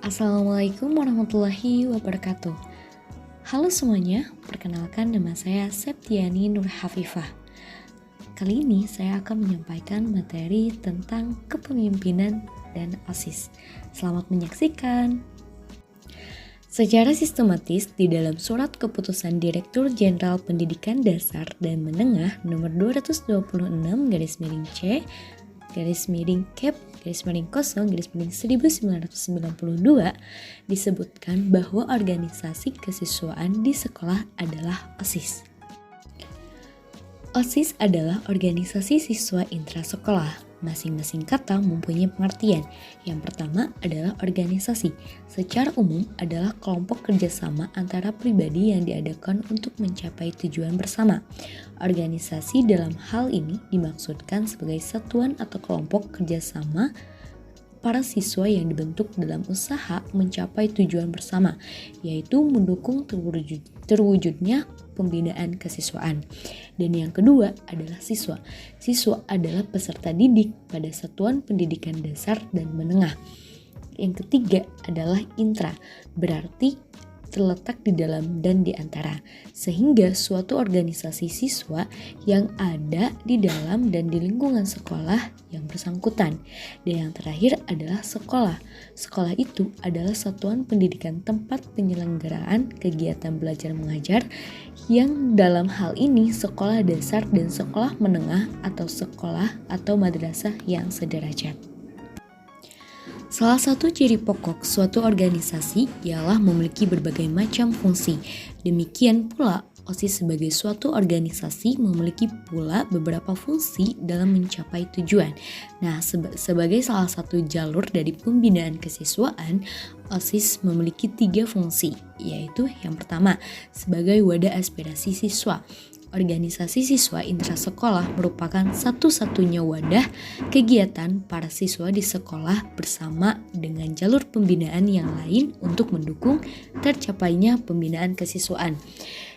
Assalamualaikum warahmatullahi wabarakatuh. Halo semuanya, perkenalkan nama saya Septiani Nur Hafifah. Kali ini saya akan menyampaikan materi tentang kepemimpinan dan OSIS. Selamat menyaksikan. Secara sistematis di dalam Surat Keputusan Direktur Jenderal Pendidikan Dasar dan Menengah nomor 226/C /1992 disebutkan bahwa organisasi kesiswaan di sekolah adalah OSIS. OSIS adalah organisasi siswa intrasekolah. Masing-masing kata mempunyai pengertian. Yang pertama adalah organisasi. Secara umum adalah kelompok kerjasama antara pribadi yang diadakan untuk mencapai tujuan bersama. Organisasi dalam hal ini dimaksudkan sebagai satuan atau kelompok kerjasama para siswa yang dibentuk dalam usaha mencapai tujuan bersama, yaitu mendukung terwujudnya pembinaan kesiswaan. Dan yang kedua adalah siswa. Siswa adalah peserta didik pada satuan pendidikan dasar dan menengah. Yang ketiga adalah intra, berarti terletak di dalam dan di antara, sehingga suatu organisasi siswa yang ada di dalam dan di lingkungan sekolah yang bersangkutan. Dan yang terakhir adalah sekolah. Sekolah itu adalah satuan pendidikan tempat penyelenggaraan kegiatan belajar mengajar yang dalam hal ini sekolah dasar dan sekolah menengah atau sekolah atau madrasah yang sederajat. Salah satu ciri pokok suatu organisasi ialah memiliki berbagai macam fungsi. Demikian pula OSIS sebagai suatu organisasi memiliki pula beberapa fungsi dalam mencapai tujuan. Nah, sebagai salah satu jalur dari pembinaan kesiswaan, OSIS memiliki 3 fungsi, yaitu yang pertama, sebagai wadah aspirasi siswa. Organisasi siswa intrasekolah merupakan satu-satunya wadah kegiatan para siswa di sekolah bersama dengan jalur pembinaan yang lain untuk mendukung tercapainya pembinaan kesiswaan.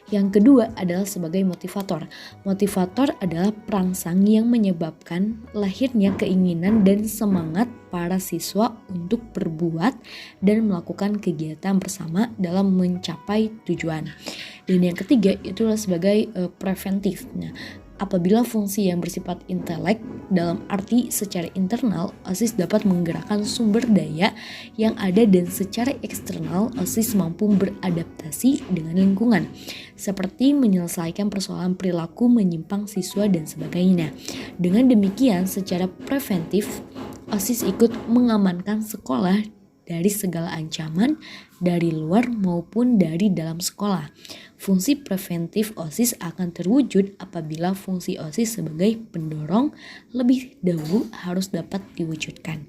Yang kedua adalah sebagai motivator. Motivator adalah perangsang yang menyebabkan lahirnya keinginan dan semangat para siswa untuk berbuat dan melakukan kegiatan bersama dalam mencapai tujuan. Dan yang ketiga itulah sebagai preventif. Nah, apabila fungsi yang bersifat intelek dalam arti secara internal, OSIS dapat menggerakkan sumber daya yang ada dan secara eksternal OSIS mampu beradaptasi dengan lingkungan, seperti menyelesaikan persoalan perilaku menyimpang siswa dan sebagainya. Dengan demikian, secara preventif, OSIS ikut mengamankan sekolah dari segala ancaman dari luar maupun dari dalam sekolah. Fungsi preventif OSIS akan terwujud apabila fungsi OSIS sebagai pendorong lebih dahulu harus dapat diwujudkan.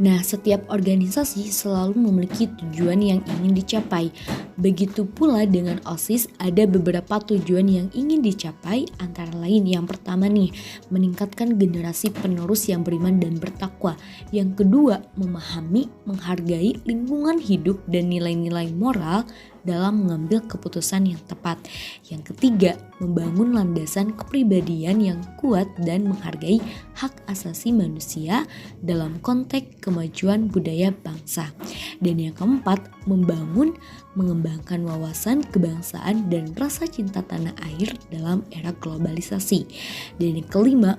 Nah, setiap organisasi selalu memiliki tujuan yang ingin dicapai. Begitu pula dengan OSIS, ada beberapa tujuan yang ingin dicapai, antara lain yang pertama nih, meningkatkan generasi penerus yang beriman dan bertakwa. Yang kedua, memahami, menghargai lingkungan hidup dan nilai-nilai moral dalam mengambil keputusan yang tepat. Yang ketiga, membangun landasan kepribadian yang kuat dan menghargai hak asasi manusia dalam konteks kemajuan budaya bangsa. Dan yang keempat, mengembangkan wawasan kebangsaan dan rasa cinta tanah air dalam era globalisasi. Dan yang kelima,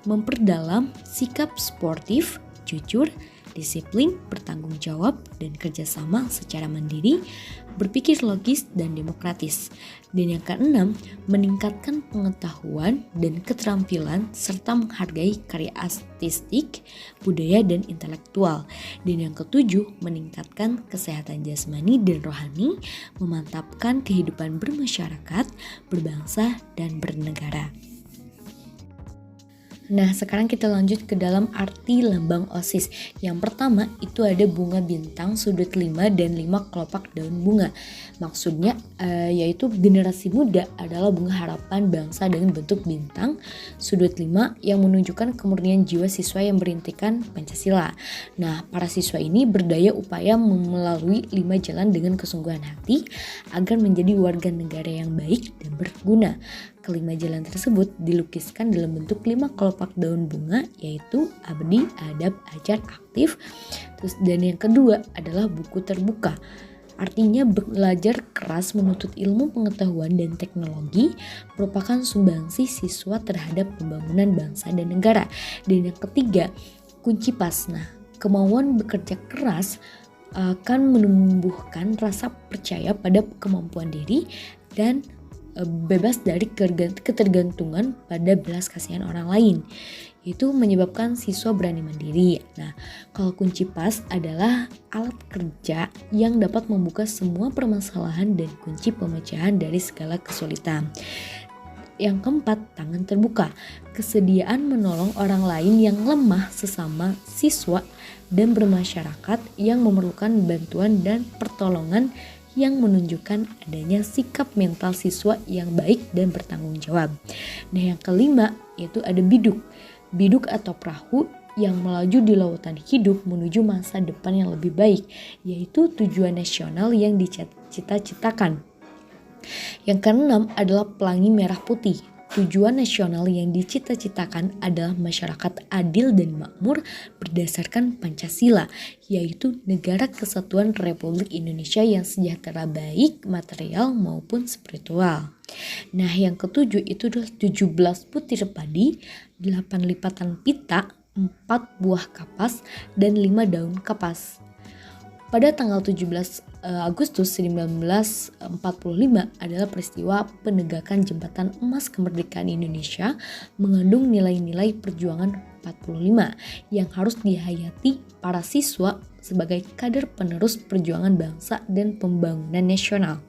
memperdalam sikap sportif, jujur, disiplin, bertanggung jawab, dan kerjasama secara mandiri, berpikir logis dan demokratis. Dan yang keenam, meningkatkan pengetahuan dan keterampilan serta menghargai karya artistik, budaya, dan intelektual. Dan yang ketujuh, meningkatkan kesehatan jasmani dan rohani, memantapkan kehidupan bermasyarakat, berbangsa, dan bernegara. Nah, sekarang kita lanjut ke dalam arti lambang OSIS. Yang pertama itu ada bunga bintang sudut 5 dan 5 kelopak daun bunga. Maksudnya yaitu generasi muda adalah bunga harapan bangsa dengan bentuk bintang sudut 5 yang menunjukkan kemurnian jiwa siswa yang berintikan Pancasila. Nah, para siswa ini berdaya upaya melalui 5 jalan dengan kesungguhan hati agar menjadi warga negara yang baik dan berguna. kelima jalan tersebut dilukiskan dalam bentuk 5 kelopak daun bunga, yaitu abdi, adab, ajar, aktif. Dan yang kedua adalah buku terbuka. Artinya belajar keras menuntut ilmu pengetahuan dan teknologi merupakan sumbangsi siswa terhadap pembangunan bangsa dan negara. Dan yang ketiga, kunci pas. Nah, kemauan bekerja keras akan menumbuhkan rasa percaya pada kemampuan diri dan bebas dari ketergantungan pada belas kasihan orang lain. Itu menyebabkan siswa berani mandiri. Nah, kalau kunci pas adalah alat kerja yang dapat membuka semua permasalahan dan kunci pemecahan dari segala kesulitan. Yang keempat, tangan terbuka. Kesediaan menolong orang lain yang lemah sesama siswa dan bermasyarakat yang memerlukan bantuan dan pertolongan yang menunjukkan adanya sikap mental siswa yang baik dan bertanggung jawab. Nah, yang kelima yaitu ada biduk. Biduk atau perahu yang melaju di lautan hidup menuju masa depan yang lebih baik, yaitu tujuan nasional yang dicita-citakan. Yang keenam adalah pelangi merah putih. Tujuan nasional yang dicita-citakan adalah masyarakat adil dan makmur berdasarkan Pancasila, yaitu negara kesatuan Republik Indonesia yang sejahtera baik material maupun spiritual. Nah, yang ketujuh itu adalah 17 butir padi, 8 lipatan pita, 4 buah kapas, dan 5 daun kapas. Pada tanggal 17 Agustus 1945 adalah peristiwa penegakan jembatan emas kemerdekaan Indonesia mengandung nilai-nilai perjuangan 45 yang harus dihayati para siswa sebagai kader penerus perjuangan bangsa dan pembangunan nasional.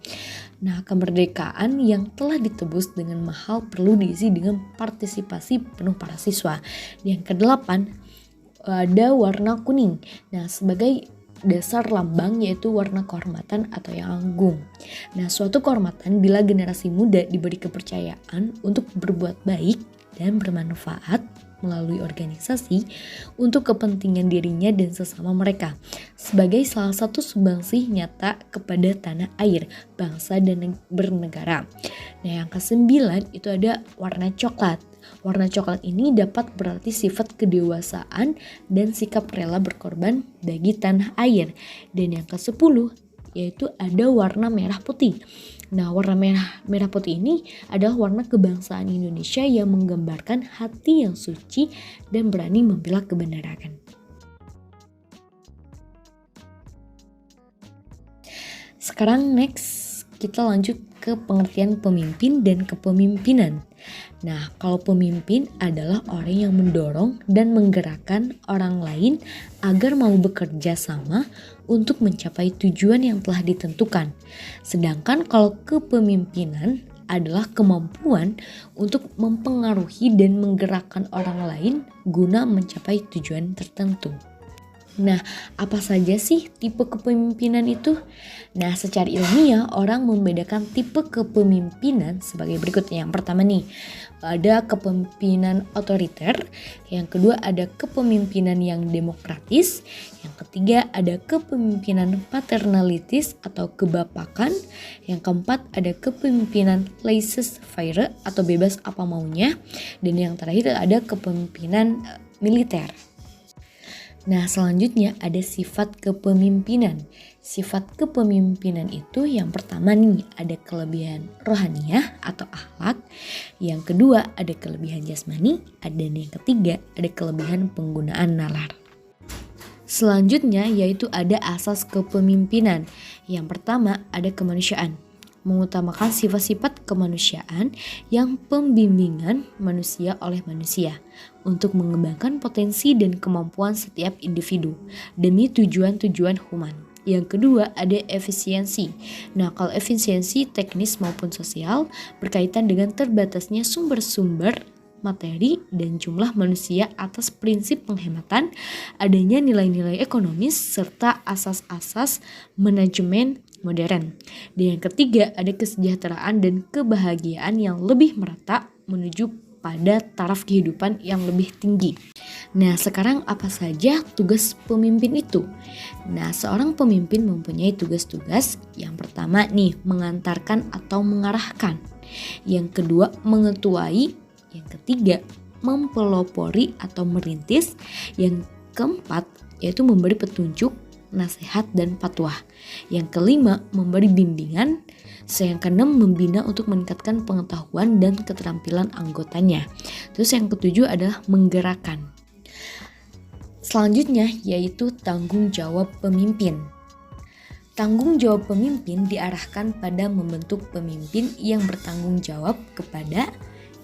Nah, kemerdekaan yang telah ditebus dengan mahal perlu diisi dengan partisipasi penuh para siswa. Yang kedelapan ada warna kuning. Nah, sebagai dasar lambang yaitu warna kehormatan atau yang agung. Nah, suatu kehormatan bila generasi muda diberi kepercayaan untuk berbuat baik dan bermanfaat melalui organisasi untuk kepentingan dirinya dan sesama mereka sebagai salah satu sumbangsi nyata kepada tanah air, bangsa dan bernegara. Nah, yang kesembilan itu ada warna coklat. Warna coklat ini dapat berarti sifat kedewasaan dan sikap rela berkorban bagi tanah air. Dan yang ke-10 yaitu ada warna merah putih. Nah, warna merah putih ini adalah warna kebangsaan Indonesia yang menggambarkan hati yang suci dan berani membela kebenaran. Sekarang next kita lanjut ke pengertian pemimpin dan kepemimpinan. Nah, kalau pemimpin adalah orang yang mendorong dan menggerakkan orang lain agar mau bekerja sama untuk mencapai tujuan yang telah ditentukan. Sedangkan kalau kepemimpinan adalah kemampuan untuk mempengaruhi dan menggerakkan orang lain guna mencapai tujuan tertentu. Nah, apa saja sih tipe kepemimpinan itu? Nah, secara ilmiah orang membedakan tipe kepemimpinan sebagai berikut. Yang pertama nih, ada kepemimpinan otoriter. Yang kedua ada kepemimpinan yang demokratis. Yang ketiga ada kepemimpinan paternalitis atau kebapakan. Yang keempat ada kepemimpinan laissez-faire atau bebas apa maunya. Dan yang terakhir ada kepemimpinan militer. Nah, selanjutnya ada sifat kepemimpinan. Sifat kepemimpinan itu yang pertama nih ada kelebihan rohaniah atau akhlak. Yang kedua ada kelebihan jasmani. Dan yang ketiga ada kelebihan penggunaan nalar. Selanjutnya yaitu ada asas kepemimpinan. Yang pertama ada kemanusiaan. Mengutamakan sifat-sifat kemanusiaan yang pembimbingan manusia oleh manusia untuk mengembangkan potensi dan kemampuan setiap individu demi tujuan-tujuan human. Yang kedua ada efisiensi. Nah, kalau efisiensi teknis maupun sosial berkaitan dengan terbatasnya sumber-sumber materi dan jumlah manusia atas prinsip penghematan, adanya nilai-nilai ekonomis serta asas-asas manajemen modern. Dan yang ketiga ada kesejahteraan dan kebahagiaan yang lebih merata menuju pada taraf kehidupan yang lebih tinggi. Nah, sekarang apa saja tugas pemimpin itu? Nah, seorang pemimpin mempunyai tugas-tugas. Yang pertama nih, mengantarkan atau mengarahkan. Yang kedua, mengetuai. Yang ketiga, mempelopori atau merintis. Yang keempat, yaitu memberi petunjuk, nasihat, dan fatwa. Yang kelima, memberi bimbingan. Yang keenam, membina untuk meningkatkan pengetahuan dan keterampilan anggotanya. Terus yang ketujuh adalah menggerakkan. Selanjutnya yaitu tanggung jawab pemimpin. Tanggung jawab pemimpin diarahkan pada membentuk pemimpin yang bertanggung jawab kepada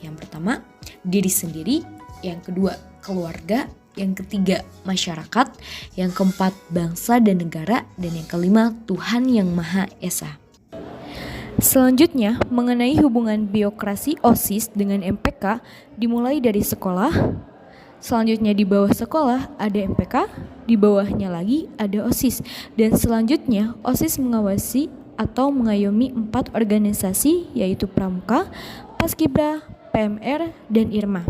yang pertama, diri sendiri, yang kedua, keluarga, yang ketiga, masyarakat, yang keempat, bangsa dan negara, dan yang kelima, Tuhan Yang Maha Esa. Selanjutnya, mengenai hubungan birokrasi OSIS dengan MPK dimulai dari sekolah. Selanjutnya di bawah sekolah ada MPK, di bawahnya lagi ada OSIS. Dan selanjutnya OSIS mengawasi atau mengayomi 4 organisasi yaitu Pramuka, Paskibra, PMR, dan IRMA.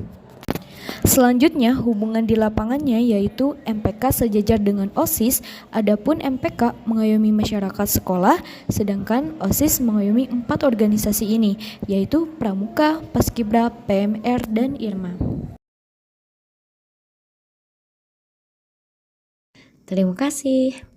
Selanjutnya hubungan di lapangannya yaitu MPK sejajar dengan OSIS, adapun MPK mengayomi masyarakat sekolah, sedangkan OSIS mengayomi 4 organisasi ini yaitu Pramuka, Paskibra, PMR, dan IRMA. Terima kasih.